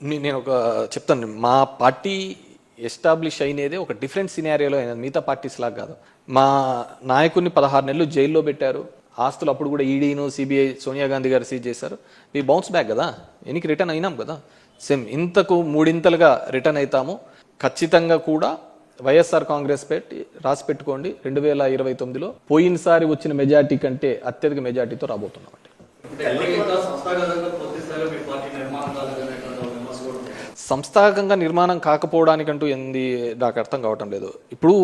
నేను ఒక చెప్తాను, మా పార్టీ ఎస్టాబ్లిష్ అయినదే ఒక డిఫరెంట్ సినారియోలో అయినది, మిగతా పార్టీస్ లాగా కాదు. మా నాయకుడిని 16 నెలలు జైల్లో పెట్టారు, ఆస్తులు అప్పుడు కూడా ఈడీను సిబిఐ సోనియా గాంధీ గారు సీజ్ చేశారు. మీ బౌన్స్ బ్యాక్ కదా, ఎనికి రిటర్న్ అయినాం కదా. సేమ్ ఇంతకు మూడింతలుగా రిటర్న్ అవుతాము. ఖచ్చితంగా కూడా వైఎస్ఆర్ కాంగ్రెస్ రాసి పెట్టుకోండి, 2029లో పోయినసారి వచ్చిన మెజార్టీ కంటే అత్యధిక మెజార్టీతో రాబోతున్నామండి. సంస్థాగతంగా నిర్మాణం కాకపోవడానికంటూ ఏంది నాకు అర్థం కావటం లేదు. ఇప్పుడు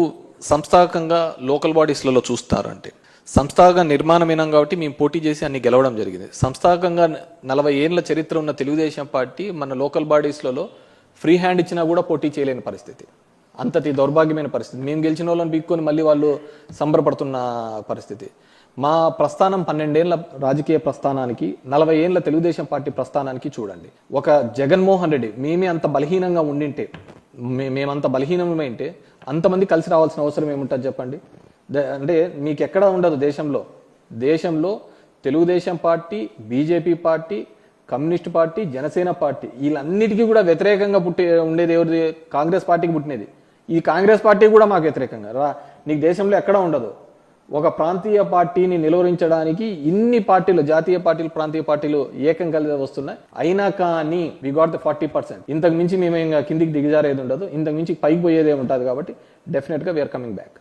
సంస్థాగతంగా లోకల్ బాడీస్లలో చూస్తారు అంటే సంస్థాగత నిర్మాణమైనాం కాబట్టి మేము పోటీ చేసి అన్ని గెలవడం జరిగింది. సంస్థాగతంగా 40 ఏళ్ల చరిత్ర ఉన్న తెలుగుదేశం పార్టీ మన లోకల్ బాడీస్లలో ఫ్రీ హ్యాండ్ ఇచ్చినా కూడా పోటీ చేయలేని పరిస్థితి, అంతటి దౌర్భాగ్యమైన పరిస్థితి. మేము గెలిచిన వాళ్ళని బీక్కొని మళ్ళీ వాళ్ళు సంబరపడుతున్న పరిస్థితి. మా ప్రస్థానం 12 ఏళ్ల రాజకీయ ప్రస్థానానికి 40 ఏళ్ల తెలుగుదేశం పార్టీ ప్రస్థానానికి చూడండి. ఒక జగన్మోహన్ రెడ్డి మేమే అంత బలహీనంగా ఉండింటే, మేమంత బలహీనమైంటే అంతమంది కలిసి రావాల్సిన అవసరం ఏముంటుంది చెప్పండి. అంటే మీకు ఎక్కడ ఉండదు దేశంలో Telugu Desam party, BJP party, communist party, Janasena party వీళ్ళన్నిటికీ కూడా వ్యతిరేకంగా ఉండేది ఎవరిది? కాంగ్రెస్ పార్టీకి పుట్టినది. ఈ కాంగ్రెస్ పార్టీ కూడా మాకు వ్యతిరేకంగా నీకు దేశంలో ఎక్కడా ఉండదు. ఒక ప్రాంతీయ పార్టీని నిలువరించడానికి ఇన్ని పార్టీలు, జాతీయ పార్టీలు, ప్రాంతీయ పార్టీలు ఏకం కలిసి వస్తున్నాయి. అయినా కానీ వి గాట్ ద 40%. ఇంతకు మించి మేము ఇంకా కిందికి దిగజారేది ఉండదు, ఇంతకు మించి పైకి పోయేదే ఉంటుంది. కాబట్టి డెఫినెట్గా వీఆర్ కమింగ్ బ్యాక్.